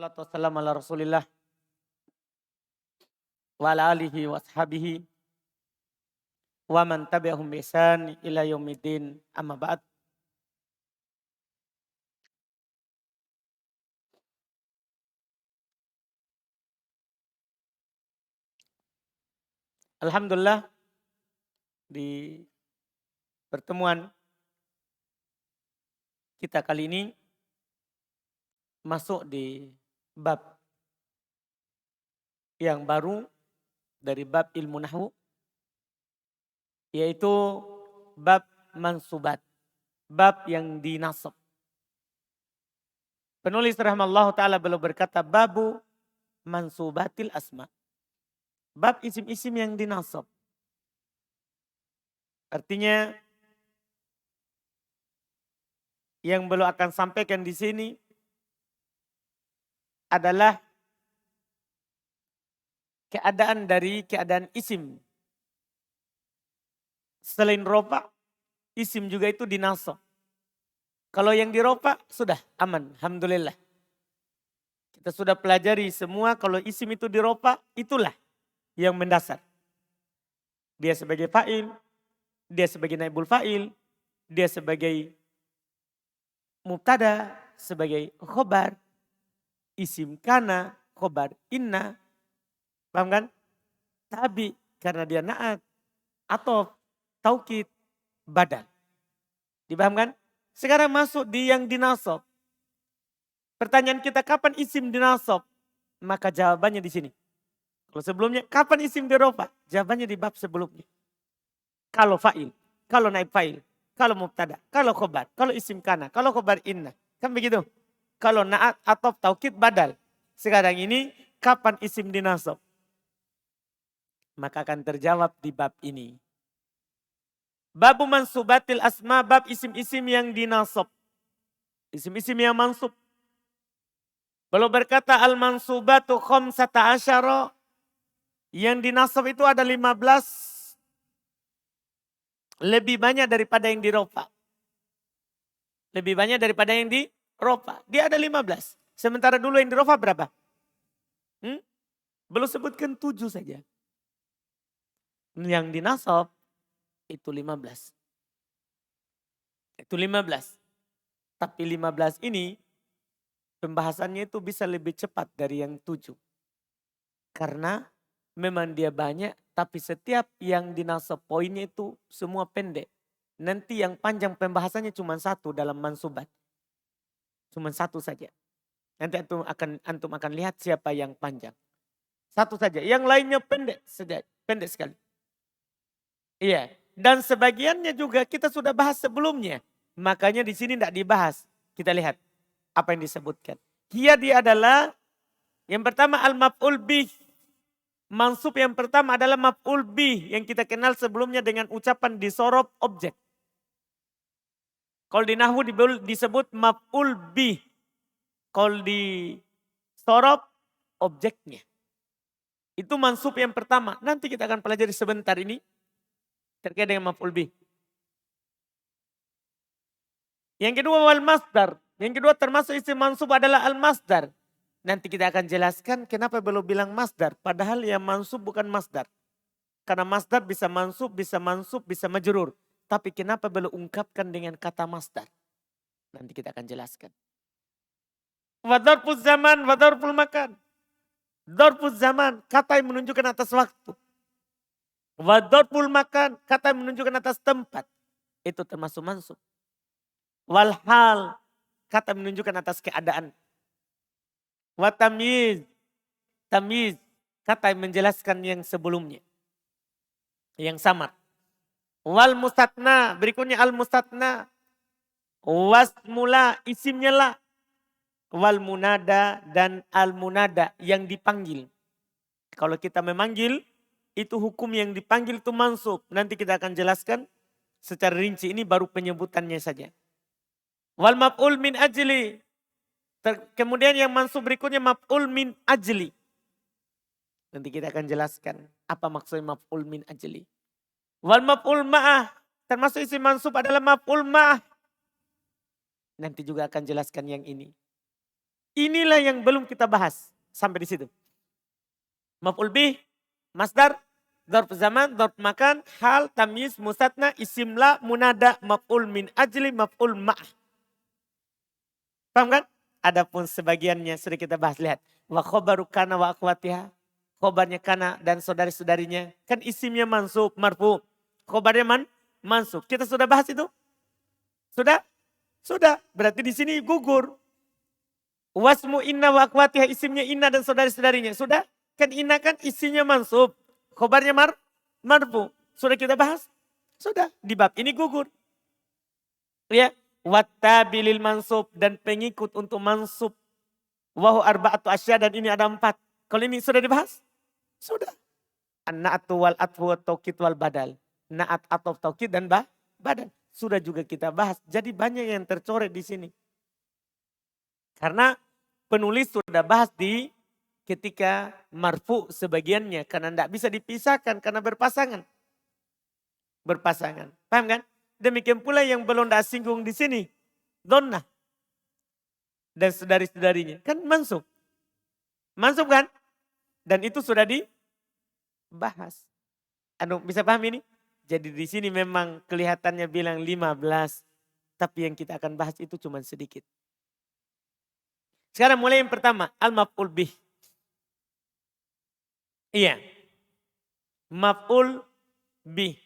Salatu wassalamu ala Rasulillah wa ala alihi wa ashabihi wa man tabi'ahum bi ihsan ila yaumiddin. Amma ba'd. Alhamdulillah di pertemuan kita kali ini masuk di bab yang baru dari bab ilmu nahwu, yaitu bab mansubat, bab yang dinasab. Penulis rahimahullah ta'ala beliau berkata babu mansubatil asma. Bab isim-isim yang dinasab. Artinya yang beliau akan sampaikan di sini adalah keadaan isim. Selain rofa, isim juga itu dinasab. Kalau yang dirofa sudah aman, alhamdulillah. Kita sudah pelajari semua kalau isim itu dirofa, itulah yang mendasar. Dia sebagai fa'il, dia sebagai naibul fa'il, dia sebagai mubtada, sebagai khobar, isim kana, khobar inna. Paham kan? Tabi karena dia naat, atau taukid, badal. Dipahamkan? Sekarang masuk di yang dinasab. Pertanyaan kita kapan isim dinasab? Maka jawabannya di sini. Kalau sebelumnya kapan isim dirofa? Jawabannya di bab sebelumnya. Kalau fa'il, kalau naib fa'il, kalau mubtada, kalau khobar, kalau isim kana, kalau khobar inna. Kan begitu? Kalau naat atau taukid badal. Sekarang ini kapan isim dinasab? Maka akan terjawab di bab ini. Babu mansubatil asma, bab isim-isim yang dinasab. Isim-isim yang mansub. Beliau berkata al-mansubatu khamsata asyara. Yang dinasab itu ada 15. Lebih banyak daripada yang dirofa. Lebih banyak daripada yang dirofa. Dia ada 15. Sementara dulu yang dirofa berapa? Belum sebutkan 7 saja. Yang dinasab itu 15. Itu 15. Tapi 15 ini pembahasannya itu bisa lebih cepat dari yang 7. Karena memang dia banyak, tapi setiap yang dinasab poinnya itu semua pendek. Nanti yang panjang pembahasannya cuma satu dalam mansubat. Cuma satu saja. Nanti antum akan lihat siapa yang panjang. Satu saja. Yang lainnya pendek saja, pendek sekali. Iya. Dan sebagiannya juga kita sudah bahas sebelumnya. Makanya di sini tidak dibahas. Kita lihat apa yang disebutkan. Dia adalah yang pertama al-maf'ul bih. Mansub yang pertama adalah maf'ul bih yang kita kenal sebelumnya dengan ucapan disorob objek. Kalau di nahwu disebut maf'ul bih. Kalau di sorob objeknya. Itu mansub yang pertama. Nanti kita akan pelajari sebentar ini terkait dengan maf'ul bih. Yang kedua wal masdar. Yang kedua termasuk isim mansub adalah al masdar. Nanti kita akan jelaskan kenapa belum bilang masdar. Padahal yang mansub bukan masdar. Karena masdar bisa mansub, bisa majrur. Tapi kenapa belum ungkapkan dengan kata masdar. Nanti kita akan jelaskan. Wadharfuz zaman, wadharful makan. Dharfuz zaman, kata yang menunjukkan atas waktu. Wadharful makan, kata yang menunjukkan atas tempat. Itu termasuk mansub. Walhal, kata menunjukkan atas keadaan. Watamyiz, tamyiz, kata yang menjelaskan yang sebelumnya. Yang samar. Wal mustatna, berikutnya al mustatna. Wasmula, isimnya la. Wal munada dan al munada yang dipanggil. Kalau kita memanggil, itu hukum yang dipanggil itu mansub. Nanti kita akan jelaskan secara rinci, ini baru penyebutannya saja. Wal maf'ul min ajli. Kemudian yang mansub berikutnya maf'ul min ajli. Nanti kita akan jelaskan apa maksudnya maf'ul min ajli. Wal maf'ul ma'ah. Termasuk isim mansub adalah maf'ul ma'ah. Nanti juga akan jelaskan yang ini. Inilah yang belum kita bahas sampai di situ. Maf'ul bih, masdar, dzarf zaman, dzarf makan, hal, tamyiz, mustatna, isim la, munada, maf'ul min ajli, maf'ul ma'ah. Paham kan? Adapun sebagiannya sudah kita bahas, lihat. Wa khobaru kana wa akhwatiha. Khobarnya kana dan saudari-saudarinya. Kan isimnya mansub, marfu. Khobarnya mansub. Kita sudah bahas itu? Sudah? Sudah. Berarti di sini gugur. Wasmu inna wa akhwatiha, isimnya inna dan saudari-saudarinya. Sudah? Kan inna kan isimnya mansub. Khobarnya marfu. Sudah kita bahas? Sudah. Di bab ini gugur. Ya. Wattabilil mansub, dan pengikut untuk mansub. Wahu arba'atu asya, dan ini ada 4. Kalau ini sudah dibahas? Sudah. An-na'atu wal atfu wa taukid wal badal. Na'at atau taukid dan badal. Sudah juga kita bahas. Jadi banyak yang tercoret di sini. Karena penulis sudah bahas di ketika marfu sebagiannya. Karena tidak bisa dipisahkan karena berpasangan. Berpasangan. Paham kan? Demikian pula yang belum dah singgung di sini. Donna. Dan saudari-saudarinya. Kan mansub. Mansub kan? Dan itu sudah dibahas. Bisa paham ini? Jadi di sini memang kelihatannya bilang 15. Tapi yang kita akan bahas itu cuma sedikit. Sekarang mulai yang pertama. Al-maf'ul bih. Iya. Maf'ul bih.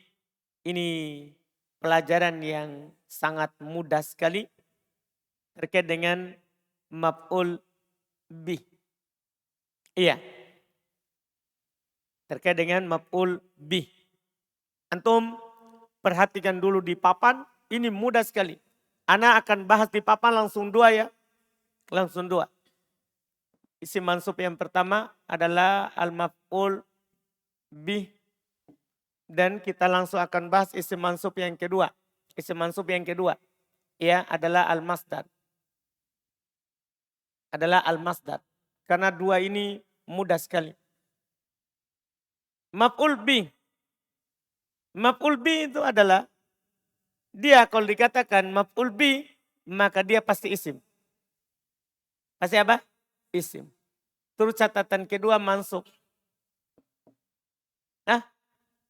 Ini pelajaran yang sangat mudah sekali terkait dengan maf'ul bih. Iya. Terkait dengan maf'ul bih. Antum perhatikan dulu di papan, ini mudah sekali. Ana akan bahas di papan langsung 2 ya. Langsung 2. Isim mansub yang pertama adalah al-maf'ul bih. Dan kita langsung akan bahas isim mansub yang kedua. Isim mansub yang kedua ya adalah al-masdar. Adalah al-masdar. Karena 2 ini mudah sekali. Maf'ul bih. Maf'ul bih itu adalah dia kalau dikatakan maf'ul bih maka dia pasti isim. Pasti apa? Isim. Terus catatan kedua mansub.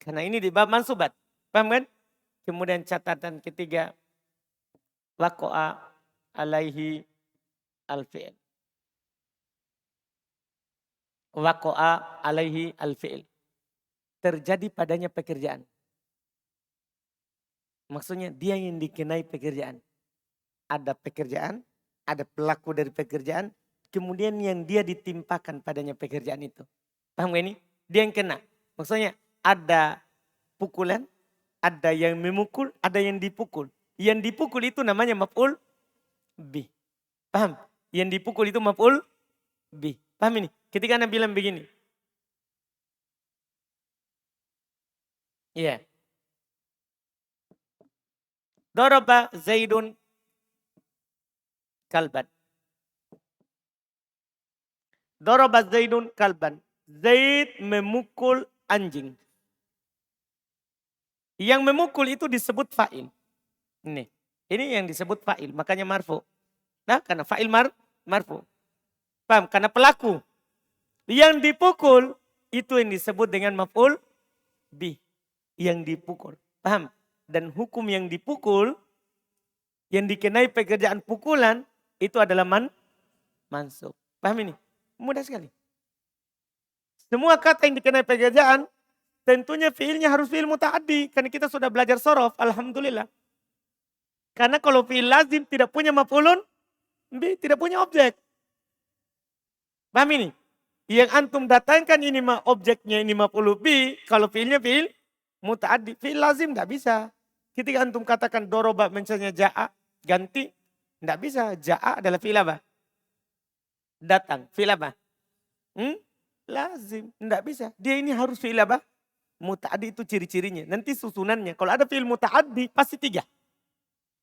Karena ini di bab mansubat. Paham kan? Kemudian catatan ketiga. Waqa'a alaihi al-fi'il. Waqa'a alaihi al-fi'il. Terjadi padanya pekerjaan. Maksudnya dia yang dikenai pekerjaan. Ada pekerjaan, ada pelaku dari pekerjaan. Kemudian yang dia ditimpakan padanya pekerjaan itu. Paham gak ini? Dia yang kena. Maksudnya ada pukulan, ada yang memukul, ada yang dipukul. Yang dipukul itu namanya maf'ul bih. Paham? Yang dipukul itu maf'ul bih. Paham ini? Ketika Anda bilang begini. Iya. Yeah. Daraba Zaidun kalban. Daraba Zaidun kalban. Zaid memukul anjing. Yang memukul itu disebut fa'il. Ini yang disebut fa'il, makanya marfu. Nah, karena fa'il marfu. Paham? Karena pelaku. Yang dipukul itu yang disebut dengan maf'ul bih. Yang dipukul. Paham? Dan hukum yang dipukul, yang dikenai pekerjaan pukulan, itu adalah mansub. Paham ini? Mudah sekali. Semua kata yang dikenai pekerjaan, tentunya fiilnya harus fiil muta'addi. Karena kita sudah belajar sorof, alhamdulillah. Karena kalau fiil lazim tidak punya maf'ulun bih, tidak punya objek. Paham ini? Yang antum datangkan ini objeknya ini maf'ul bih, kalau fiilnya fiil muta'addi. Fiil lazim tidak bisa. Ketika antum katakan doroba misalnya ja'a, ganti. Tidak bisa. Ja'a adalah fiil apa? Datang. Fiil apa? Lazim. Tidak bisa. Dia ini harus fiil apa? Muta'addi itu ciri-cirinya. Nanti susunannya. Kalau ada fi'il muta'addi pasti 3.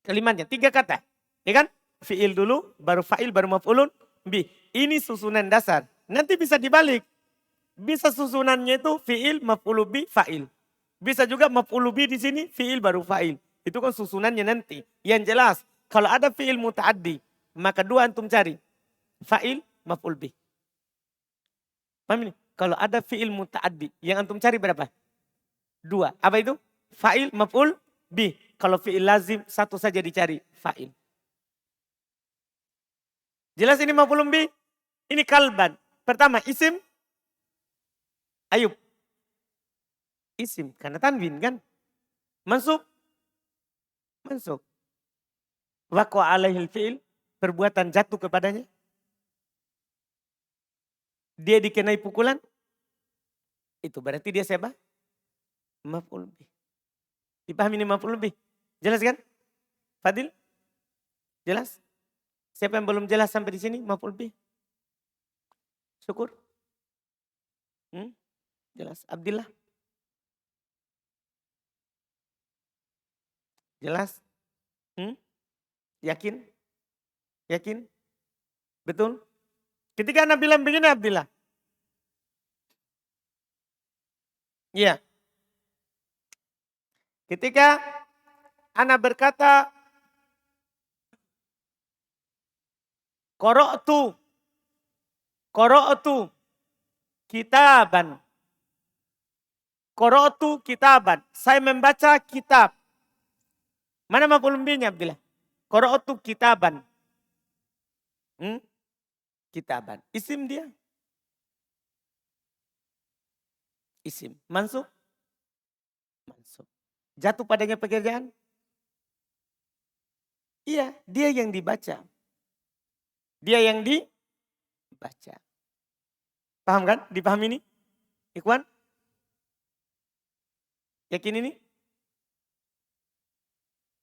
Kalimatnya 3 kata. Ya kan? Fi'il dulu, baru fa'il, baru maf'ulun bih. Ini susunan dasar. Nanti bisa dibalik. Bisa susunannya itu fi'il, maf'ulu bih, fa'il. Bisa juga maf'ulu bih di sini, fi'il baru fa'il. Itu kan susunannya nanti. Yang jelas, kalau ada fi'il muta'addi, maka 2 antum cari. fa'il, maf'ul bih. Paham ini? Kalau ada fi'il muta'addi, yang antum cari berapa? 2. Apa itu? Fa'il, maf'ul bih. Kalau fi'il lazim, satu saja dicari, fa'il. Jelas ini maf'ul bih? Ini kalban. Pertama, isim. Ayub. Isim, karena tanwin kan. Mansub. Mansub. Waqwa alaihil fi'il. Perbuatan jatuh kepadanya. Dia dikenai pukulan. Itu berarti dia siapa? Maf'ul bih. Dipahami ini maf'ul bih? Jelas kan? Fadil? Jelas? Siapa yang belum jelas sampai di sini? Maf'ul bih. Syukur. Jelas. Abdillah. Jelas? Yakin? Yakin? Betul? Ketika Anda bilang begini Abdillah. Iya. Ketika Anda berkata Qara'tu kitaban. Qara'tu kitaban. Saya membaca kitab. Mana maf'ul bihnya Abdillah? Qara'tu kitaban. Kitaban. Isim dia. Isim. Mansub. Mansub. Jatuh padanya pekerjaan? Iya, dia yang dibaca. Dia yang dibaca. Paham kan? Dipahami ini? Ikhwan? Yakin ini?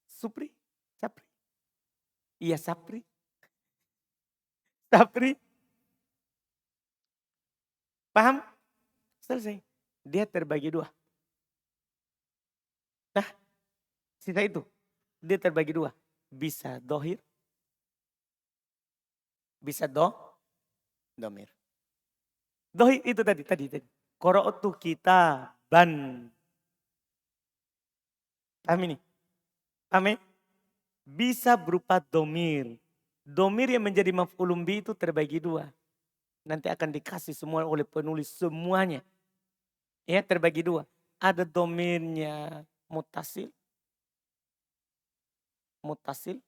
Supri? Sapri? Iya Sapri. Sapri? Paham? Selesai. Dia terbagi 2. Nah, sisa itu. Dia terbagi 2. Bisa dohir. Bisa domir. Dohir itu tadi. Qara'tu kitaban. Paham ini? Paham ya? Bisa berupa domir. Domir yang menjadi maf'ulun bih itu terbagi 2. Nanti akan dikasih semua oleh penulis semuanya. Ya terbagi 2. Ada domirnya mutasil. Mutasil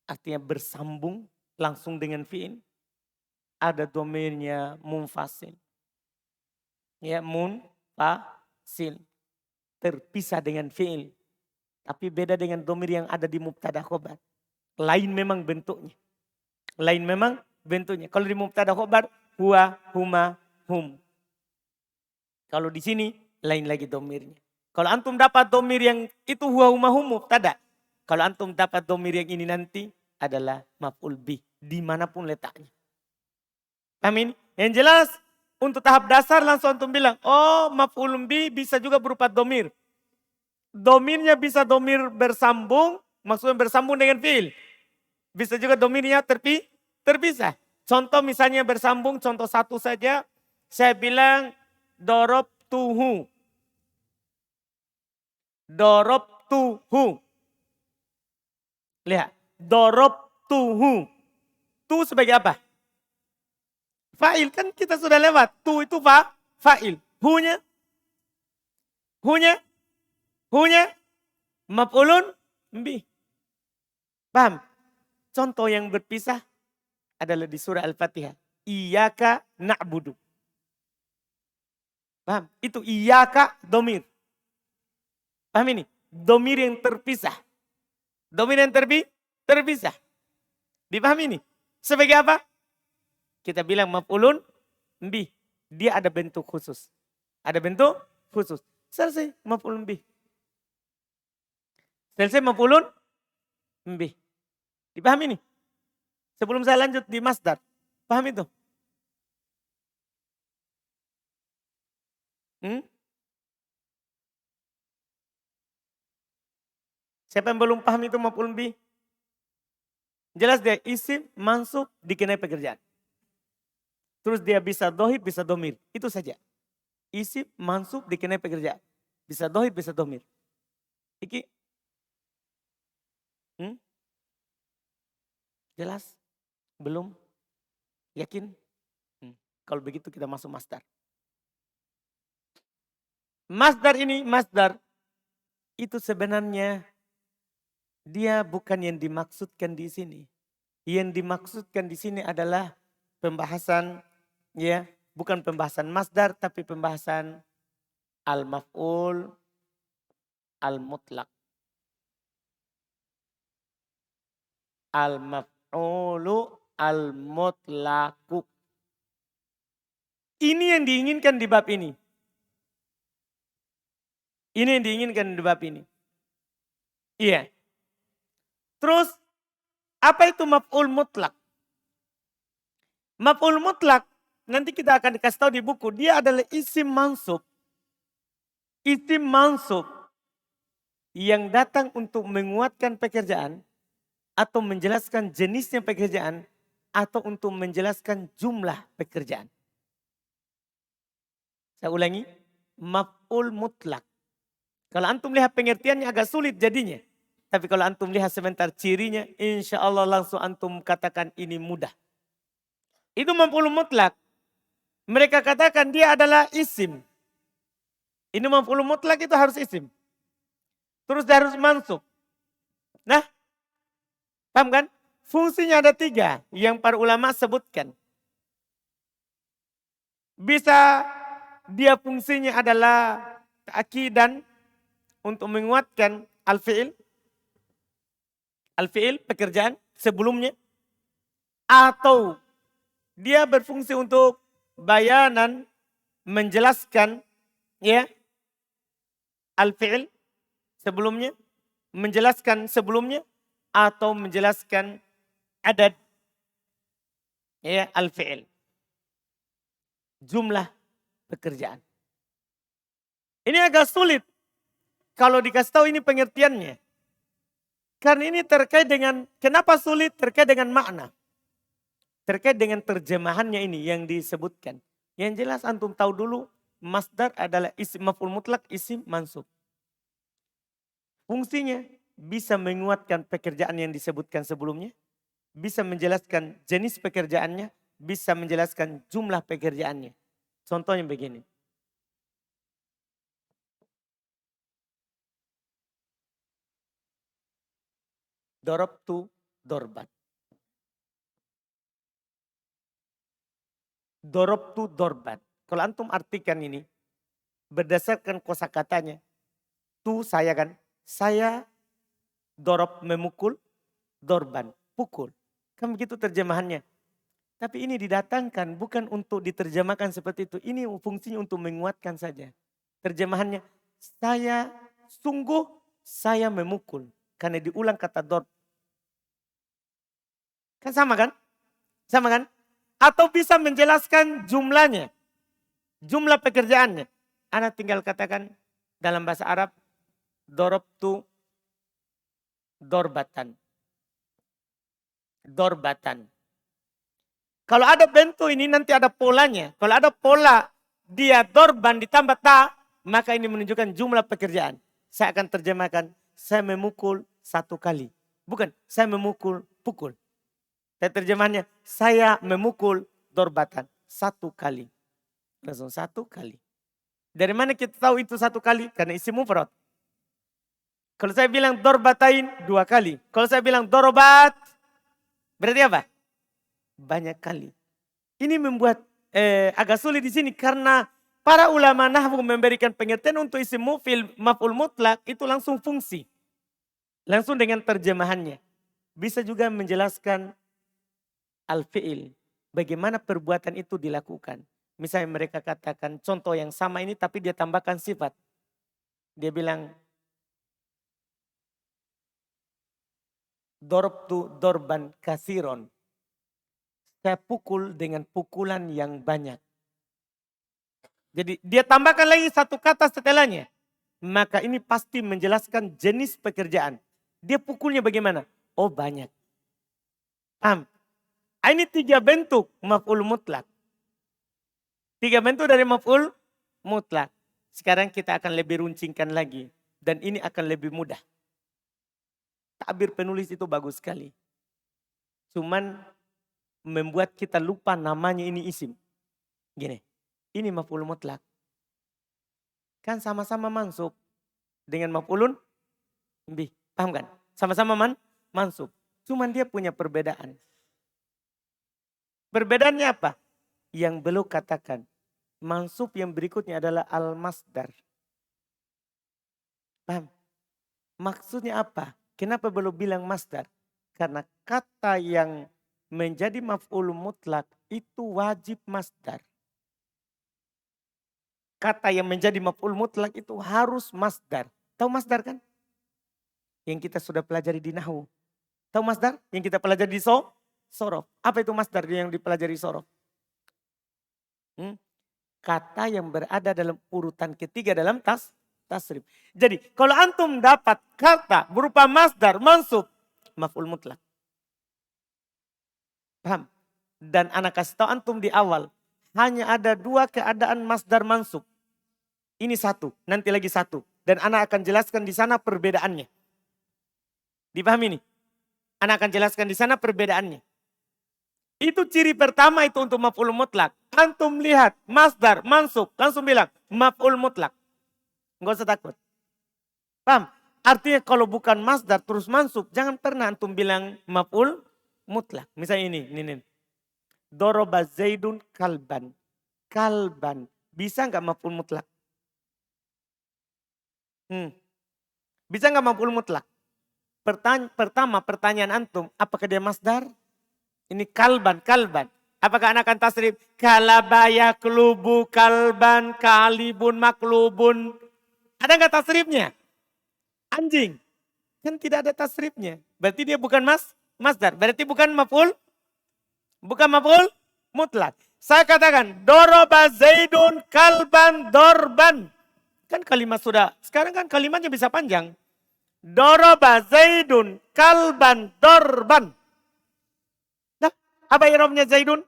artinya bersambung langsung dengan fi'il. Ada domirnya munfasil. Ya munfasil. Terpisah dengan fi'il. Tapi beda dengan domir yang ada di mubtada khobar. Lain memang bentuknya. Kalau di mubtada khobar, huwa, huma, hum. Kalau di sini, lain lagi domirnya. Kalau antum dapat domir yang itu huwa, huma, hum, mubtada. Kalau antum dapat domir yang ini nanti adalah maf'ul bih. Dimanapun letaknya. Amin. Yang jelas, untuk tahap dasar langsung antum bilang, oh maf'ul bih bisa juga berupa domir. Domirnya bisa domir bersambung, maksudnya bersambung dengan fi'il. Bisa juga domirnya terpisah. Contoh misalnya bersambung, contoh satu saja. Saya bilang dorobtuhu. Dorobtuhu. Lihat, dorobtuhu. Tu sebagai apa? Fa'il, kan kita sudah lewat. Tu itu fa'il. Hunya maf'ulun bih. Paham? Contoh yang berpisah adalah di surah Al-Fatihah. Iyyaka na'budu. Paham? Itu iyyaka domir. Paham ini? Domir yang terpisah. Domir yang terpisah. Dipahami ini? Sebagai apa? Kita bilang maf'ulun bih. Dia ada bentuk khusus. Ada bentuk khusus. Selesai maf'ulun bih. Selesai maf'ulun bih. Dipahami ini? Sebelum saya lanjut di masdar. Paham itu? Siapa yang belum paham itu maf'ulun bih? Jelas dia isim, mansub, dikenai pekerjaan. Terus dia bisa dohir, bisa domir. Itu saja. Isim, mansub, dikenai pekerjaan. Bisa dohir, bisa domir. Iki? Jelas? Belum? Yakin? Kalau begitu kita masuk masdar. Masdar itu sebenarnya dia bukan yang dimaksudkan di sini. Yang dimaksudkan di sini adalah pembahasan, ya, bukan pembahasan masdar tapi pembahasan al-maf'ul al-mutlak. Al-maf'ulu al-mutlaku. Ini yang diinginkan di bab ini. Ini yang diinginkan di bab ini. Iya. Terus apa itu maf'ul mutlak? Maf'ul mutlak nanti kita akan dikasih tahu di buku. Dia adalah isim mansub. Isim mansub yang datang untuk menguatkan pekerjaan atau menjelaskan jenisnya pekerjaan atau untuk menjelaskan jumlah pekerjaan. Saya ulangi, maf'ul mutlak. Kalau antum lihat pengertiannya agak sulit jadinya. Tapi kalau antum lihat sebentar cirinya, insya Allah langsung antum katakan ini mudah. Itu maf'ul mutlak. Mereka katakan dia adalah isim. Ini maf'ul mutlak itu harus isim. Terus dia harus mansub. Nah, paham kan? Fungsinya ada 3 yang para ulama sebutkan. Bisa dia fungsinya adalah ta'kidan untuk menguatkan al-fi'il. Al-fi'il pekerjaan sebelumnya. Atau dia berfungsi untuk bayanan menjelaskan ya al-fi'il sebelumnya. Menjelaskan sebelumnya. Atau menjelaskan adad ya al-fi'il. Jumlah pekerjaan. Ini agak sulit kalau dikasih tahu ini pengertiannya. Karena ini terkait dengan, kenapa sulit? Terkait dengan makna. Terkait dengan terjemahannya ini yang disebutkan. Yang jelas antum tahu dulu, masdar adalah isim maf'ul mutlak, isim mansub. Fungsinya bisa menguatkan pekerjaan yang disebutkan sebelumnya. Bisa menjelaskan jenis pekerjaannya. Bisa menjelaskan jumlah pekerjaannya. Contohnya begini. Dorobtu dorban. Dorobtu dorban. Kalau antum artikan ini, berdasarkan kosakatanya, tu saya kan, saya dorob memukul, dorban, pukul. Kan begitu terjemahannya. Tapi ini didatangkan bukan untuk diterjemahkan seperti itu. Ini fungsinya untuk menguatkan saja. Terjemahannya, saya memukul. Karena diulang kata dorb. Kan sama kan? Sama kan? Atau bisa menjelaskan jumlahnya. Jumlah pekerjaannya. Ana tinggal katakan dalam bahasa Arab, dorobtu dorbatan. Dorbatan. Kalau ada bentuk ini nanti ada polanya. Kalau ada pola dia dorban ditambah ta, maka ini menunjukkan jumlah pekerjaan. Saya akan terjemahkan, saya memukul 1 kali. Bukan, saya memukul pukul. Terjemahannya, saya memukul dorbatan 1 kali. Langsung 1 kali. Dari mana kita tahu itu 1 kali? Karena isim mufrad. Kalau saya bilang dorbatain 2 kali. Kalau saya bilang dorobat, berarti apa? Banyak kali. Ini membuat agak sulit di sini karena para ulama nahwu memberikan pengertian untuk isim maf'ul mutlak itu langsung fungsi. Langsung dengan terjemahannya. Bisa juga menjelaskan al-fi'il. Bagaimana perbuatan itu dilakukan. Misalnya mereka katakan contoh yang sama ini tapi dia tambahkan sifat. Dia bilang dorobtu dorban kasiron. Saya pukul dengan pukulan yang banyak. Jadi dia tambahkan lagi 1 kata setelahnya. Maka ini pasti menjelaskan jenis pekerjaan. Dia pukulnya bagaimana? Oh banyak. Paham? Ini 3 bentuk maf'ul mutlak. 3 bentuk dari maf'ul mutlak. Sekarang kita akan lebih runcingkan lagi. Dan ini akan lebih mudah. Takbir penulis itu bagus sekali. Cuman membuat kita lupa namanya ini isim. Gini, ini maf'ul mutlak. Kan sama-sama mansub dengan maf'ulun bih. Paham kan? Sama-sama mansub. Cuman dia punya perbedaan. Perbedaannya apa? Yang belum katakan. Mansub yang berikutnya adalah al-masdar. Paham? Maksudnya apa? Kenapa belum bilang masdar? Karena kata yang menjadi maf'ul mutlak itu wajib masdar. Kata yang menjadi maf'ul mutlak itu harus masdar. Tahu masdar kan? Yang kita sudah pelajari di nahwu. Tahu masdar? Yang kita pelajari di sorof. Apa itu masdar yang dipelajari sorof? Kata yang berada dalam urutan ketiga dalam tasrif. Jadi kalau antum dapat kata berupa masdar, mansub, maf'ul mutlak. Paham? Dan anak kasih tahu antum di awal. Hanya ada 2 keadaan masdar mansub. Ini satu, nanti lagi satu. Dan anak akan jelaskan di sana perbedaannya. Dipahami ini? Anak akan jelaskan di sana perbedaannya. Itu ciri pertama itu untuk maf'ul mutlak. Antum lihat masdar, mansub, langsung bilang maf'ul mutlak. Enggak usah takut. Paham? Artinya kalau bukan masdar terus mansub, jangan pernah antum bilang maf'ul mutlak. Misalnya ini. Doroba Zaidun kalban. Kalban. Bisa enggak maf'ul mutlak? Bisa enggak maf'ul mutlak? Pertama pertanyaan antum, apakah dia masdar? Ini kalban. Apakah anak akan tasrif? Kalabaya klubu kalban kalibun maklubun. Ada enggak tasrifnya? Anjing. Kan tidak ada tasrifnya. Berarti dia bukan masdar. Berarti bukan maf'ul. Bukan maf'ul mutlak. Saya katakan doroba Zaidun kalban dorban. Kan kalimat sudah. Sekarang kan kalimatnya bisa panjang. Doroba Zaidun kalban dorban. Nah, apa i'rabnya Zaidun?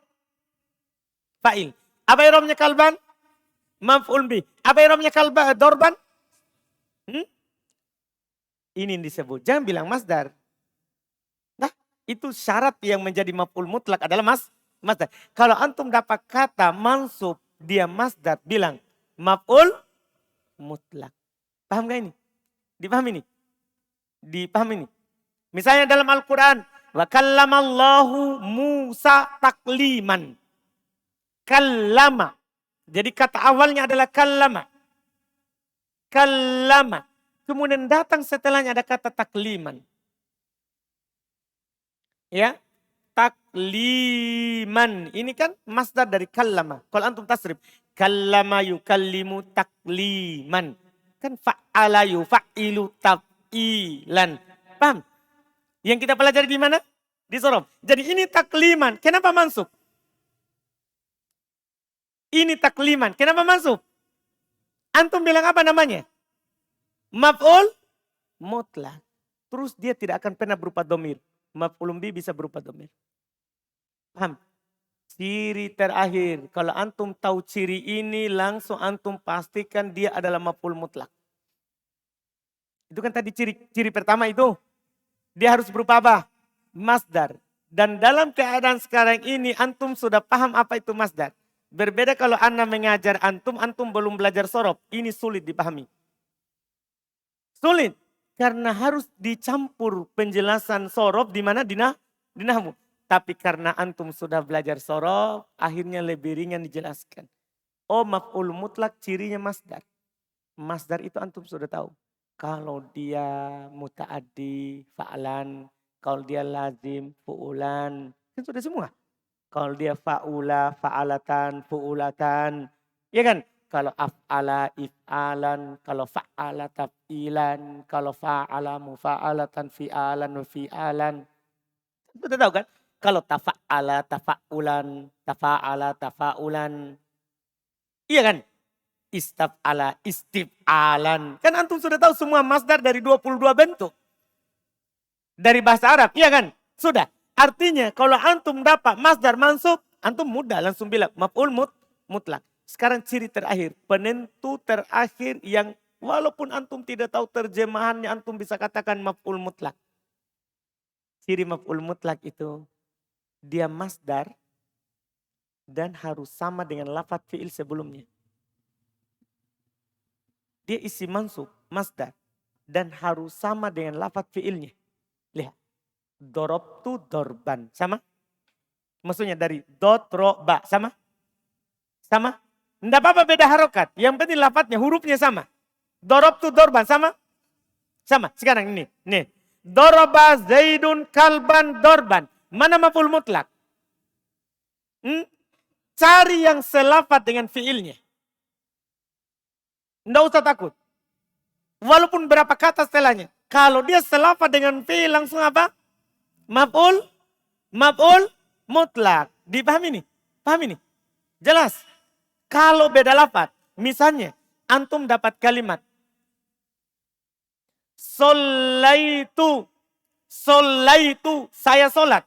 Fa'il. Apa i'rabnya kalban? Maf'ul bih. Apa i'rabnya kalban dorban? Ini yang disebut. Jangan bilang masdar. Nah, itu syarat yang menjadi maf'ul mutlak adalah masdar. Kalau antum dapat kata mansub dia masdar, bilang maf'ul mutlak. Paham gak ini? Dipahami ini? Dipahami ini? Misalnya dalam Al-Quran. Wa kallamallahu Musa takliman. Kallama. Jadi kata awalnya adalah kallama. Kallama. Kemudian datang setelahnya ada kata takliman. Ya. Takliman. Ini kan masdar dari kallama. Kalau antum tasrif. Kallama yukallimu takliman. Kan fa'ala yufa'ilu taf'ilan. Paham? Yang kita pelajari di mana? Di sorof. Jadi ini takliman. Kenapa mansub? Ini takliman. Kenapa mansub? Antum bilang apa namanya? Maf'ul mutlak. Terus dia tidak akan pernah berupa domir. Maf'ul bih bisa berupa domir. Paham? Ciri terakhir. Kalau antum tahu ciri ini langsung antum pastikan dia adalah maf'ul mutlak. Itu kan tadi ciri pertama itu. Dia harus berupa apa? Masdar. Dan dalam keadaan sekarang ini antum sudah paham apa itu masdar. Berbeda kalau Anda mengajar antum belum belajar sorof. Ini sulit dipahami. Sulit. Karena harus dicampur penjelasan sorof di mana? Di nahwu. Tapi karena antum sudah belajar sorof, akhirnya lebih ringan dijelaskan. Oh, maf'ul mutlak cirinya masdar. Masdar itu antum sudah tahu. Kalau dia muta'addi, fa'alan. Kalau dia lazim, fu'ulan. Kan sudah semua. Kalau dia fa'ula, fa'alatan, fu'ulatan. Ya kan? Kalau af'ala, if'alan. Kalau fa'ala, taf'ilan. Kalau fa'ala, mufa'alatan, fi'alan, fi'alan. Sudah tahu kan? Kalau tafa'ala, tafa'ulan. Tafa'ala, tafa'ulan. Iya kan? Istaf'ala, istif'alan. Kan antum sudah tahu semua masdar dari 22 bentuk. Dari bahasa Arab, iya kan? Sudah. Artinya kalau antum dapat masdar mansub, antum mudah langsung bilang maf'ul mutlak. Sekarang ciri terakhir, penentu terakhir yang walaupun antum tidak tahu terjemahannya, antum bisa katakan maf'ul mutlak. Ciri maf'ul mutlak itu dia masdar dan harus sama dengan lafadz fi'il sebelumnya. Dia isi mansub, masdar, dan harus sama dengan lafadz fi'ilnya. Lihat, dorobtu dorban, sama? Maksudnya dari dot, ro, ba, sama? Sama? Tidak apa-apa beda harokat, yang penting lafadznya, hurufnya sama. Dorobtu dorban, sama? Sama, sekarang ini. Nih, doroba zaidun kalban dorban. Mana maf'ul mutlak? Cari yang selafat dengan fiilnya. Tidak usah takut. Walaupun berapa kata setelahnya. Kalau dia selafat dengan fiil langsung apa? Maf'ul mutlak. Dipahami nih? Pahami nih? Jelas. Kalau beda lafat. Misalnya, antum dapat kalimat. Solaitu, saya solat.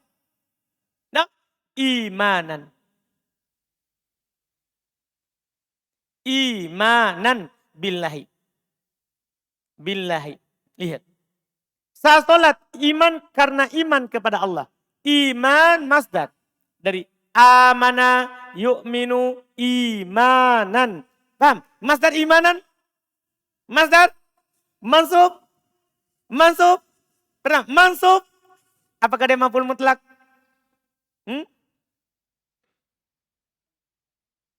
Nah, imanan. Imanan billahi. Billahi. Lihat. Saya sholat iman karena iman kepada Allah. Iman masdar. Dari amana yu'minu imanan. Paham? Masdar imanan. Masdar. Mansub. Mansub. Pernah? Mansub. Apakah dia maf'ul mutlak?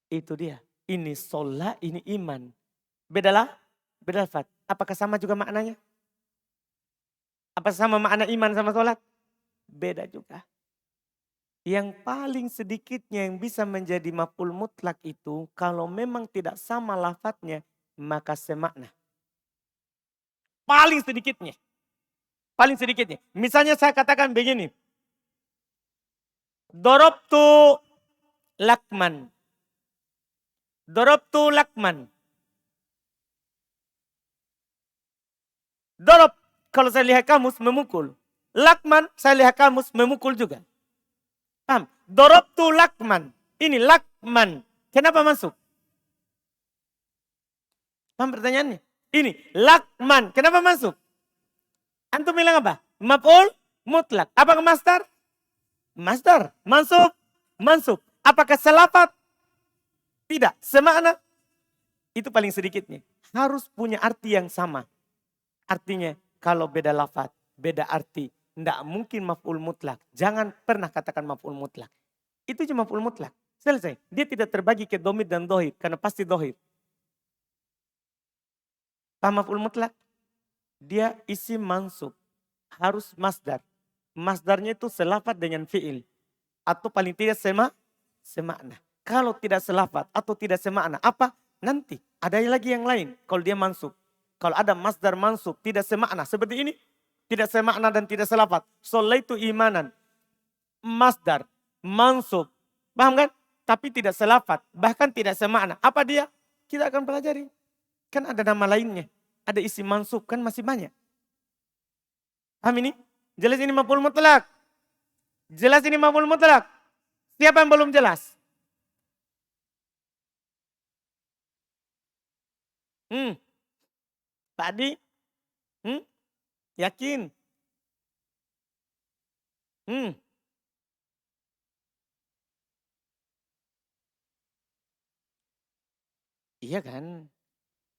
Itu dia. Ini sholat, ini iman. Bedalah. Beda lafaz. Apakah sama juga maknanya? Apa sama makna iman sama sholat? Beda juga. Yang paling sedikitnya yang bisa menjadi maf'ul mutlak itu, kalau memang tidak sama lafadznya, maka semakna. Paling sedikitnya. Paling sedikitnya. Misalnya saya katakan begini. Dorobtu lakman. Dorobtu lakman. Dorob, kalau saya lihat kamus, memukul. Lakman, saya lihat kamus, memukul juga. Paham? Dorobtu lakman. Ini lakman. Kenapa masuk? Paham pertanyaannya? Ini lakman. Kenapa masuk? Antum bilang apa? Maf'ul mutlak. Apakah masdar? Masdar. Mansub. Mansub. Apakah selafat? Tidak. Semakna? Itu paling sedikitnya. Harus punya arti yang sama. Artinya kalau beda lafaz, beda arti. Tidak mungkin maf'ul mutlak. Jangan pernah katakan maf'ul mutlak. Itu cuma maf'ul mutlak. Selesai. Dia tidak terbagi ke domir dan dohir. Karena pasti dohir. Paham maf'ul mutlak? Dia isi mansub. Harus masdar. Masdarnya itu selafat dengan fi'il. Atau paling tidak semakna. Kalau tidak selafat atau tidak semakna. Apa? Nanti ada lagi yang lain. Kalau dia mansub. Kalau ada masdar mansub tidak semakna. Seperti ini. Tidak semakna dan tidak selafat. Solaitu imanan. Masdar. Mansub. Paham kan? Tapi tidak selafat. Bahkan tidak semakna. Apa dia? Kita akan pelajari. Kan ada nama lainnya. Ada isi mansub. Kan masih banyak. Paham ini? Jelas ini maf'ul mutlak. Jelas ini maf'ul mutlak. Siapa yang belum jelas? Pak Adi? Yakin? Iya kan?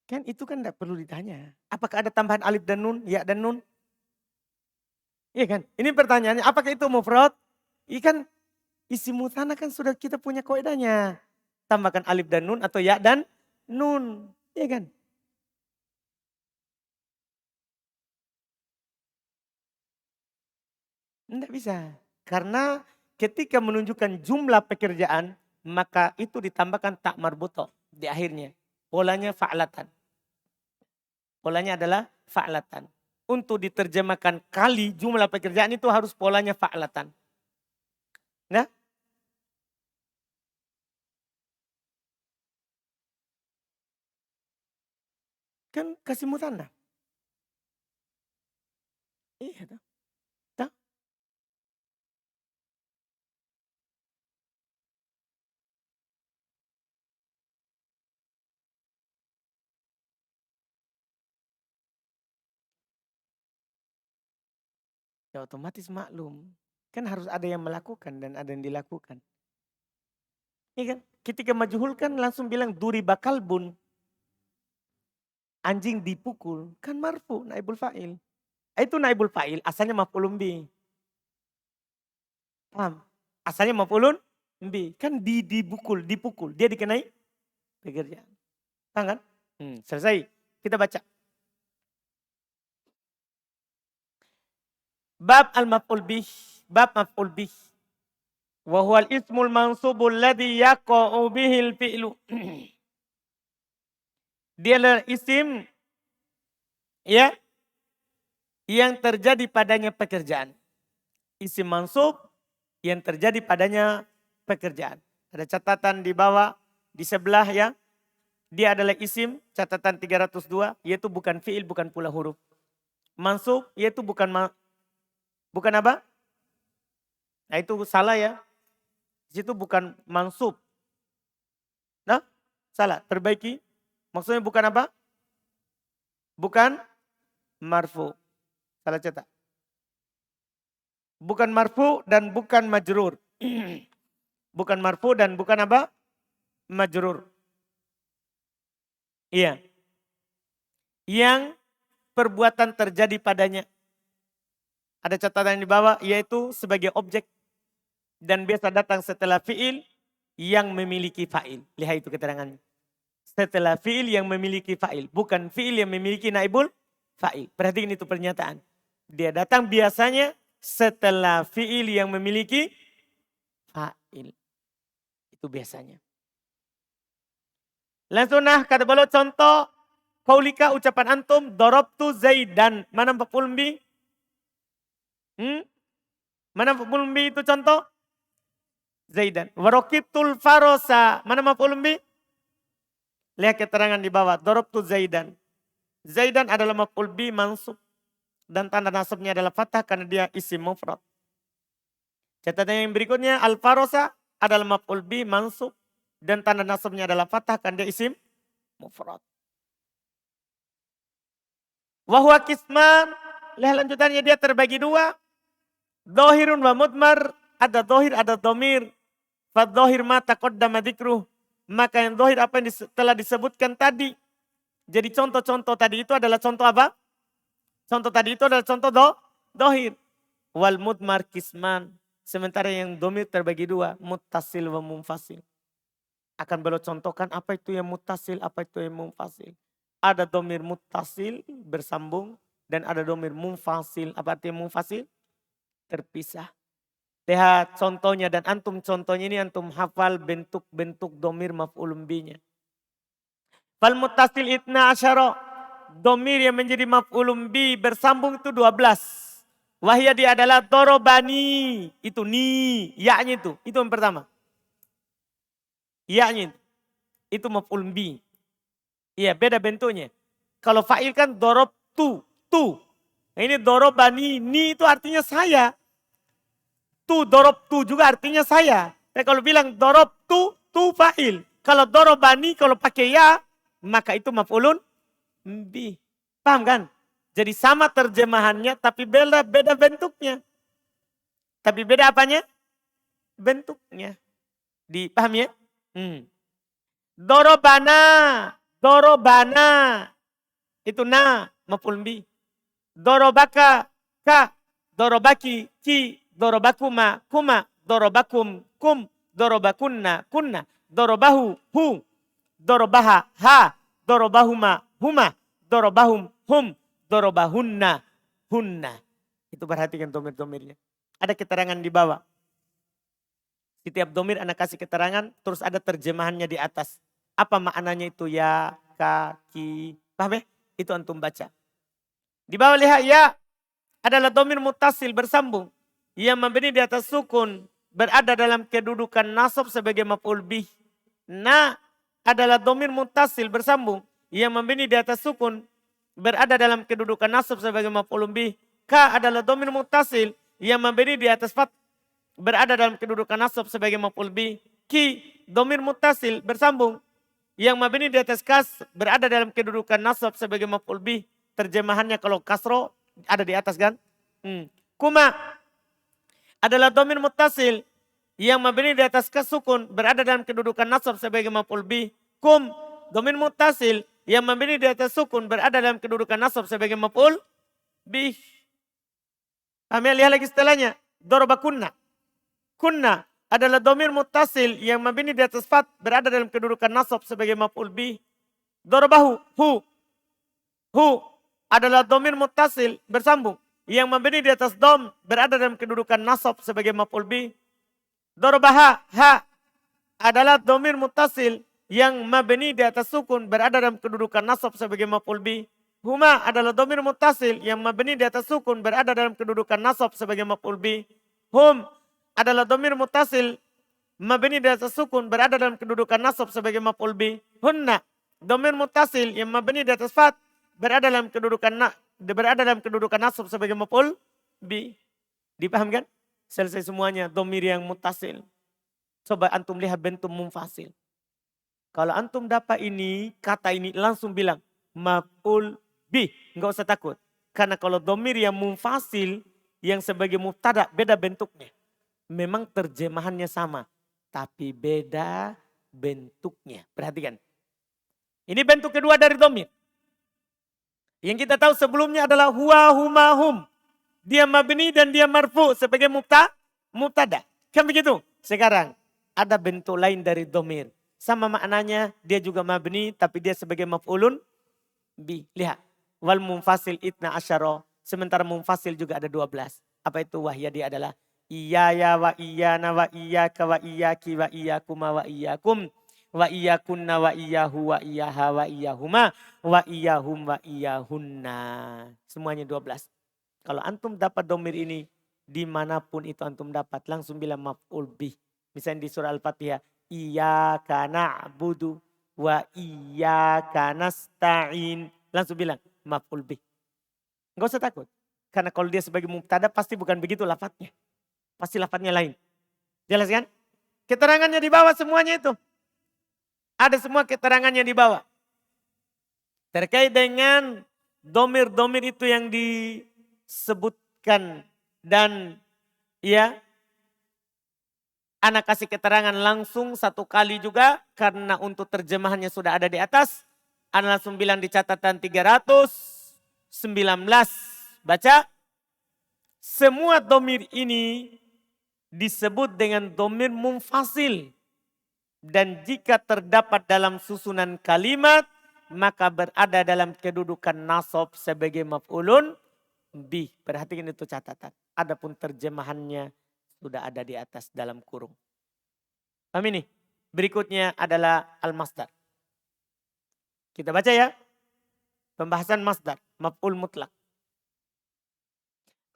Kan itu kan tidak perlu ditanya. Apakah ada tambahan alif dan nun, ya dan nun? Iya kan? Ini pertanyaannya, apakah itu mufrad? Iya kan? Isi mutana kan sudah kita punya kaidahnya. Tambahkan alif dan nun atau ya dan nun. Iya kan? Tidak bisa. Karena ketika menunjukkan jumlah pekerjaan, maka itu ditambahkan tak marbuto di akhirnya. Polanya fa'latan. Polanya adalah fa'latan. Untuk diterjemahkan kali jumlah pekerjaan itu harus polanya fa'latan. Nah, kan kasih mutanna. Iya. Tak. Ya otomatis maklum. Kan harus ada yang melakukan dan ada yang dilakukan. Iya kan? Ketika majhul kan langsung bilang duri bakal bun. Anjing dipukul. Kan marfu, naibul fa'il. Itu naibul fa'il asalnya maf'ulun bih. Paham? Asalnya maf'ulun bih. Kan dipukul. Dia dikenai pekerjaan. Paham kan? Selesai. Kita baca. Bab al-maf'ul bih. Bab maf'ul bih. Wa huwal ismul mansubul ladhi yaqa'u bihil fi'lu. Dia adalah isim ya yang terjadi padanya pekerjaan. Isim mansub yang terjadi padanya pekerjaan. Ada catatan di bawah, di sebelah ya. Dia adalah isim, catatan 302, yaitu bukan fi'il, bukan pula huruf. Mansub, yaitu bukan apa? Nah itu salah ya. Di situ bukan mansub. Nah, salah, perbaiki. Maksudnya bukan apa? Bukan marfu. Salah cetak. Bukan marfu dan bukan majrur. Bukan marfu dan bukan apa? Majrur. Iya. Yang perbuatan terjadi padanya. Ada catatan di bawah yaitu sebagai objek. Dan biasa datang setelah fi'il yang memiliki fa'il. Lihat itu keterangannya. Setelah fi'il yang memiliki fa'il. Bukan fi'il yang memiliki naibul fa'il. Perhatikan itu pernyataan. Dia datang biasanya setelah fi'il yang memiliki fa'il. Itu biasanya. Langsung nah kata balo contoh. Kaulika ucapan antum. Dorobtu Zaidan. Mana maf'ul bih? Mana maf'ul bih itu contoh? Zaidan. Warokibtul farosa. Mana maf'ul bih? Lihat keterangan di bawah. Dorobtu Zaidan. Zaidan adalah maf'ul bih mansub. Dan tanda nasabnya adalah fathah karena dia isim mufrad. Catatan yang berikutnya al-farosa adalah maf'ul bih mansub. Dan tanda nasabnya adalah fathah karena dia isim mufrad. Wahwa kisman. Lihat lanjutannya dia terbagi dua. Dohirun wa mudmar. Ada dohir, ada domir. Fadzohir ma taqaddama dzikruh. Maka yang dohir apa yang telah disebutkan tadi. Jadi contoh-contoh tadi itu adalah contoh apa? Contoh tadi itu adalah contoh dohir. Wal mudmar kisman. Sementara yang domir terbagi dua. Muttasil wa munfasil. Akan beliau contohkan apa itu yang muttasil, apa itu yang munfasil. Ada domir muttasil bersambung. Dan ada domir munfasil. Apa artinya munfasil? Terpisah. Lihat contohnya dan antum contohnya ini antum hafal bentuk-bentuk domir maf'ulun bihnya. Fal muttasil itna asyara. Domir yang menjadi maf'ulun bih bersambung itu 12. Wahya dia adalah dorobani. Itu ni. Ya-nya itu. Itu yang pertama. Ya-nya itu. Itu maf'ulun bih. Iya beda bentuknya. Kalau fa'il kan dorob tu. Tu. Nah, ini dorobani. Ni itu artinya saya. Tu dorob tu juga artinya saya. Tapi kalau bilang dorob tu fa'il. Kalau dorobani kalau pakai ya, maka itu maf'ulun bih. Paham kan? Jadi sama terjemahannya tapi beda bentuknya. Tapi beda apanya? Bentuknya. Dipaham ya? Dorobana. Itu na maf'ulun bih. Dorobaka ka. Dorobaki ki. Dorobakuma, kuma, dorobakum, kum, dorobakunna, kunna, dorobahu, hu, dorobaha, ha, dorobahuma, huma, dorobahum, hum, dorobahunna, hunna. Itu perhatikan domir-domirnya. Ada keterangan di bawah. Setiap domir anak kasih keterangan, terus ada terjemahannya di atas. Apa maknanya itu ya, kaki, paham ya? Itu antum baca. Di bawah lihat ya, adalah domir mutasil bersambung. Yang memberi di atas sukun berada dalam kedudukan nasab sebagai maf'ul bih. Na adalah domir mutasil bersambung. Yang memberi di atas sukun berada dalam kedudukan nasab sebagai maf'ul bih. Ka adalah domir mutasil yang memberi di atas fat berada dalam kedudukan nasab sebagai maf'ul bih. Ki domir mutasil bersambung yang memberi di atas kas berada dalam kedudukan nasab sebagai maf'ul bih. Terjemahannya kalau kasro ada di atas kan? Kuma adalah domir muttasil yang mabni di atas sukun berada dalam kedudukan nasab sebagai maf'ul bih. Kum, domir muttasil yang mabni di atas sukun berada dalam kedudukan nasab sebagai maf'ul bih. Kami lihat lagi setelahnya. Doroba kunna. Kunna adalah domir muttasil yang mabni di atas fat berada dalam kedudukan nasab sebagai maf'ul bih. Dorobahu, hu. Hu adalah domir muttasil bersambung yang mabni di atas dom berada dalam kedudukan nasab sebagai maf'ul bih. Dorobaha, ha adalah domir muttasil yang mabni di atas sukun berada dalam kedudukan nasab sebagai maf'ul bih. Huma adalah domir muttasil yang mabni di atas sukun berada dalam kedudukan nasab sebagai maf'ul bih. Hum adalah domir muttasil mabni di atas sukun berada dalam kedudukan nasab sebagai maf'ul bih. Hunna domir muttasil yang mabni di atas fat berada dalam kedudukan nasab sebagai maf'ul bih. Dipaham kan? Selesai semuanya domir yang muttasil. Coba antum lihat bentuk munfasil. Kalau antum dapat ini, kata ini langsung bilang maf'ul bih, enggak usah takut. Karena kalau domir yang munfasil yang sebagai mubtada beda bentuknya. Memang terjemahannya sama, tapi beda bentuknya. Perhatikan. Ini bentuk kedua dari domir. Yang kita tahu sebelumnya adalah huwa, huma, hum. Dia mabni dan dia marfu sebagai mubtada. Kan begitu? Sekarang ada bentuk lain dari domir. Sama maknanya dia juga mabni tapi dia sebagai maf'ulun bi. Lihat. Wal munfasil itna asyara. Sementara munfasil juga ada 12. Apa itu? Wahya dia adalah iyaya wa iyana wa iyaka wa iyaki wa iyakuma wa iyakum. Wa iyakunna wa iyahu wa iyaha wa iyahuma wa iyahum wa iyahunna. Semuanya 12. Kalau antum dapat domir ini dimanapun itu antum dapat langsung bilang maf'ul bih. Misalnya di surah Al-Fatihah. Iyyaka na'budu wa iyyaka nasta'in. Langsung bilang maf'ul bih. Enggak usah takut. Karena kalau dia sebagai mubtada pasti bukan begitu lafadznya. Pasti lafadznya lain. Jelas kan? Keterangannya di bawah semuanya itu. Ada semua keterangannya di bawah. Terkait dengan domir-domir itu yang disebutkan. Dan ya, anak kasih keterangan langsung satu kali juga. Karena untuk terjemahannya sudah ada di atas. Anak langsung bilang di catatan 319. Baca. Semua domir ini disebut dengan domir munfasil. Dan jika terdapat dalam susunan kalimat, maka berada dalam kedudukan nasab sebagai maf'ulun bih. Perhatikan itu catatan. Adapun terjemahannya sudah ada di atas dalam kurung. Paham ini? Berikutnya adalah al-masdar. Kita baca ya. Pembahasan masdar, maf'ul mutlak.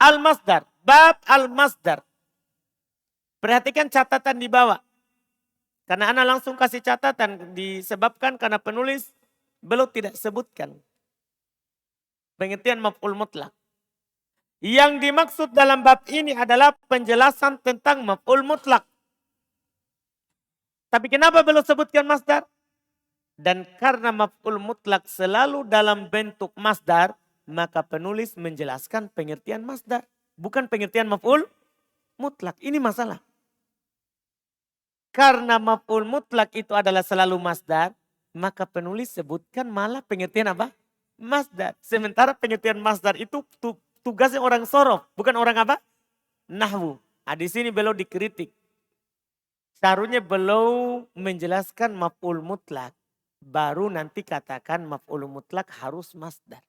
Al-masdar, bab al-masdar. Perhatikan catatan di bawah. Karena Ana langsung kasih catatan disebabkan karena penulis belum tidak sebutkan pengertian maf'ul mutlak. Yang dimaksud dalam bab ini adalah penjelasan tentang maf'ul mutlak. Tapi kenapa belum sebutkan masdar? Dan karena maf'ul mutlak selalu dalam bentuk masdar, maka penulis menjelaskan pengertian masdar. Bukan pengertian maf'ul mutlak. Ini masalah. Karena maf'ul mutlak itu adalah selalu masdar, maka penulis sebutkan malah pengertian apa? Masdar. Sementara pengertian masdar itu tugasnya orang sorof, bukan orang apa? Nahwu. Nah, di sini beliau dikritik. Seharusnya beliau menjelaskan maf'ul mutlak. Baru nanti katakan maf'ul mutlak harus masdar.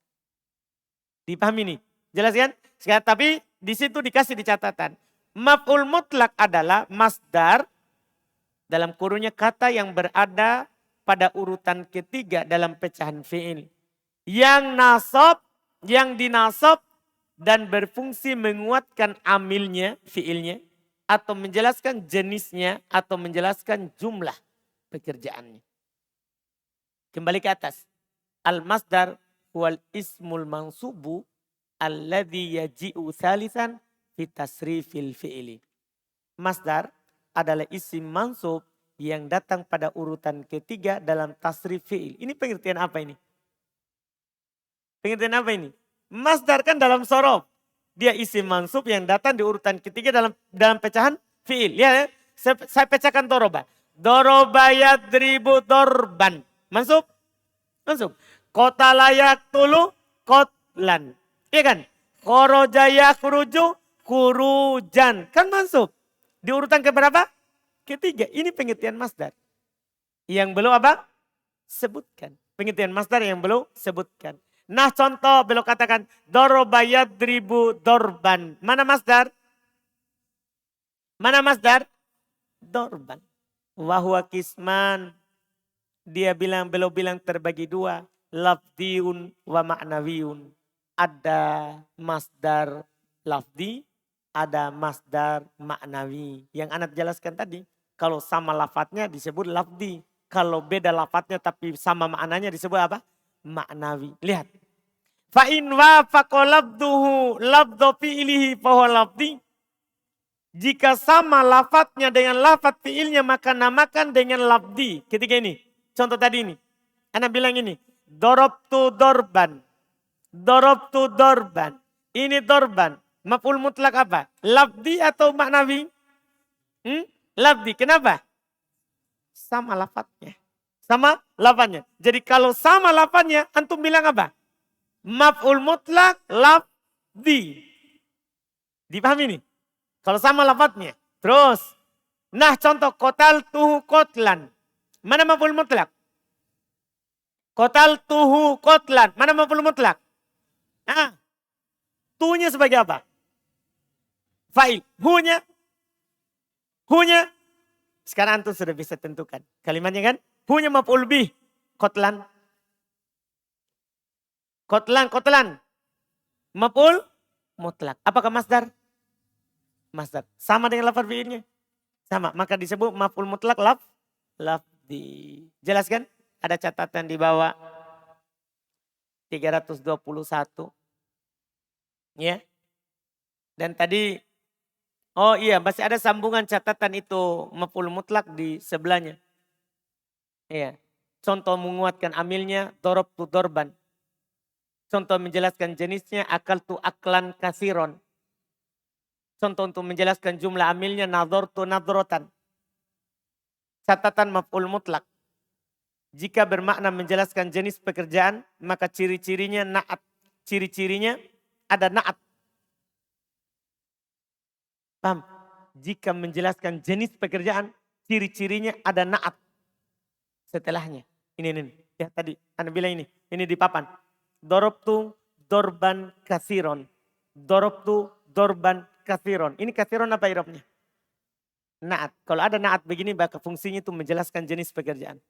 Dipahami nih? Jelas kan? Sekarang, tapi di situ dikasih di catatan. Maf'ul mutlak adalah masdar. Dalam kurungnya kata yang berada pada urutan ketiga dalam pecahan fi'il. Yang dinasab dan berfungsi menguatkan amilnya, fi'ilnya. Atau menjelaskan jenisnya atau menjelaskan jumlah pekerjaannya. Kembali ke atas. Al-masdar wal ismul mansubu alladhi yaji'u thalithan fi tasrifil fi'ili. Masdar adalah isim mansub yang datang pada urutan ketiga dalam tasrif fi'il. Ini pengertian apa ini? Pengertian apa ini? Masdar kan dalam sorof. dia isim mansub yang datang di urutan ketiga dalam pecahan fiil. Ya, saya pecahkan doroba. Doroba yadribu dorban. Mansub? Mansub. Kota layak tulu kotlan. Iya kan? Khoroja yakhruju khurujan. Kan mansub. Di urutan keberapa? Ketiga. Ini pengertian masdar. Yang belum apa? Sebutkan. Pengertian masdar yang belum sebutkan. Nah contoh belum katakan doroba yadribu dorban. Mana masdar? Mana masdar? Dorban. Wahwa kisman. Dia belum bilang terbagi dua. Lafdiun wa ma'nawiyun. Ada masdar lafdi, ada masdar ma'nawi. Yang anak jelaskan tadi. Kalau sama lafadznya disebut lafdi. Kalau beda lafadznya tapi sama maknanya disebut apa? Ma'nawi. Lihat. Fa'in wafaqa labduhu labdu fi'ilihi fahuwa lafdi. Jika sama lafadznya dengan lafadz fi'ilnya maka namakan dengan lafdi. Ketika ini. Contoh tadi ini. Anak bilang ini. Dorobtu dorban. Dorobtu dorban. Ini dorban. Maf'ul mutlak apa? Lafdi atau ma'nawi? Lafdi. Kenapa? Sama lafadznya. Sama lafadznya. Jadi kalau sama lafadznya, antum bilang apa? Maf'ul mutlak lafdi. Dipahami nih? Kalau sama lafadznya. Terus. Nah contoh kotal tuhu kotlan. Mana maf'ul mutlak? Kotal tuhu kotlan. Mana maf'ul mutlak? Nah. Tuhunya sebagai apa? Fa'il. Hunya. Hunya. Sekarang antum sudah bisa tentukan. Kalimatnya kan. Hunya maf'ul bih. Kotlan. Kotlan, kotlan. Maf'ul mutlak. Apakah masdar? Masdar. Sama dengan lafaz fi'ilnya. Sama. Maka disebut maf'ul mutlak lafdi. Jelas kan? Ada catatan di bawah. 321. Ya. Dan tadi. Oh iya, masih ada sambungan catatan itu maf'ul mutlak di sebelahnya. Iya. Contoh menguatkan amilnya dorob tu dorban. Contoh menjelaskan jenisnya akal tu aklan kasiron. Contoh untuk menjelaskan jumlah amilnya nadhor tu nadrotan. Catatan maf'ul mutlak. Jika bermakna menjelaskan jenis pekerjaan maka ciri-cirinya na'at. Ciri-cirinya ada na'at. Paham? Jika menjelaskan jenis pekerjaan, ciri-cirinya ada na'at. Setelahnya. Ini. Ya tadi, Anda bilang ini. Ini di papan. Dorobtu dorban kasiron. Dorobtu dorban kasiron. Ini kasiron apa irobnya? Na'at. Kalau ada na'at begini, maka fungsinya itu menjelaskan jenis pekerjaan.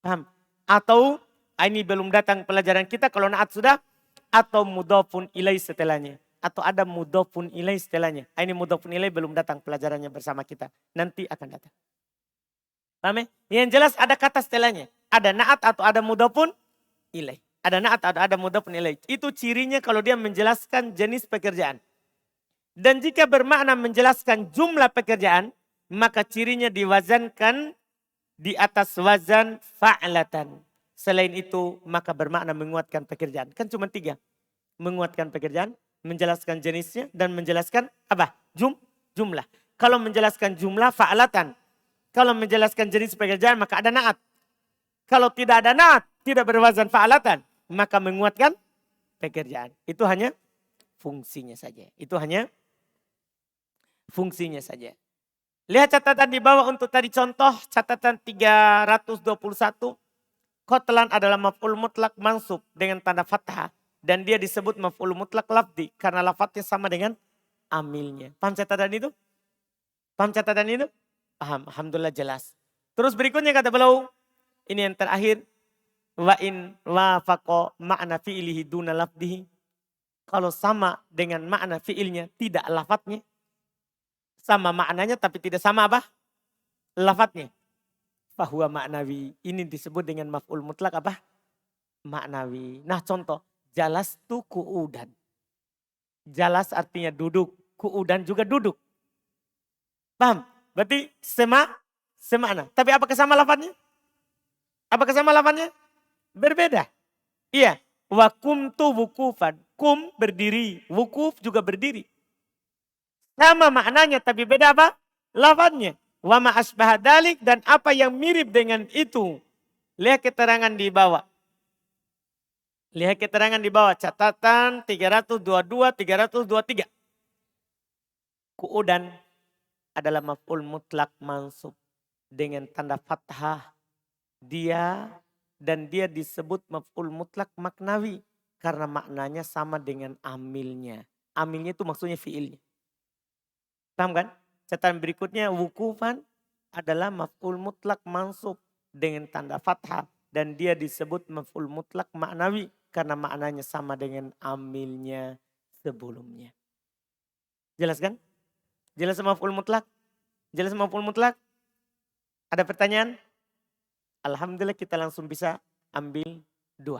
Paham? Atau, ini belum datang pelajaran kita, kalau na'at sudah, atau mudhofun ilai setelahnya. Atau ada mudhofun ilai setelahnya. Ini mudhofun ilai belum datang pelajarannya bersama kita. Nanti akan datang. Paham ya? Yang jelas ada kata setelahnya. Ada na'at atau ada mudhofun ilai. Ada na'at atau ada mudhofun ilai. Itu cirinya kalau dia menjelaskan jenis pekerjaan. Dan jika bermakna menjelaskan jumlah pekerjaan. Maka cirinya diwazankan di atas wazan fa'latan. Selain itu maka bermakna menguatkan pekerjaan. Kan cuma 3. Menguatkan pekerjaan. Menjelaskan jenisnya dan menjelaskan apa? Jumlah. Kalau menjelaskan jumlah fa'alatan. Kalau menjelaskan jenis pekerjaan maka ada na'at. Kalau tidak ada na'at, tidak berwazan fa'alatan, maka menguatkan pekerjaan. Itu hanya fungsinya saja. Itu hanya fungsinya saja. Lihat catatan di bawah untuk tadi contoh catatan 321. Kotlan adalah maf'ul mutlak mansub dengan tanda fathah. Dan dia disebut maf'ul mutlak lafdi. Karena lafadznya sama dengan amilnya. Paham catatan itu? Paham catatan itu? Paham. Alhamdulillah jelas. Terus berikutnya kata beliau. Ini yang terakhir. Wa in wafaqa ma'na fi'ilihi duna lafdihi. Kalau sama dengan makna fi'ilnya tidak lafadznya. Sama maknanya tapi tidak sama apa? Lafadznya. Fahuwa ma'nawi. Ini disebut dengan maf'ul mutlak apa? Ma'nawi. Nah contoh. Jalas tu ku'udan. Jalas artinya duduk. Ku'udan juga duduk. Paham? Berarti semakna. Tapi apakah sama lafadznya? Apakah sama lafadznya? Berbeda. Iya. Wa kumtu wukufan. kum berdiri, wukuf juga berdiri. Sama maknanya tapi beda apa? Lafadznya. Wa ma asbaha dalik dan apa yang mirip dengan itu. Lihat keterangan di bawah. Lihat keterangan di bawah catatan 322, 323. Ku'udan adalah maf'ul mutlak mansub dengan tanda fathah. Dia disebut maf'ul mutlak maknawi karena maknanya sama dengan amilnya. Amilnya itu maksudnya fiilnya. Paham kan? Catatan berikutnya wukufan adalah maf'ul mutlak mansub dengan tanda fathah dan dia disebut maf'ul mutlak maknawi karena maknanya sama dengan amilnya sebelumnya. Jelas kan? Jelas maf'ul mutlak? Jelas maf'ul mutlak? Ada pertanyaan? Alhamdulillah kita langsung bisa ambil 2.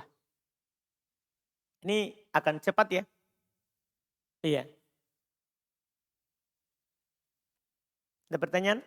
Ini akan cepat ya. Iya. Ada pertanyaan?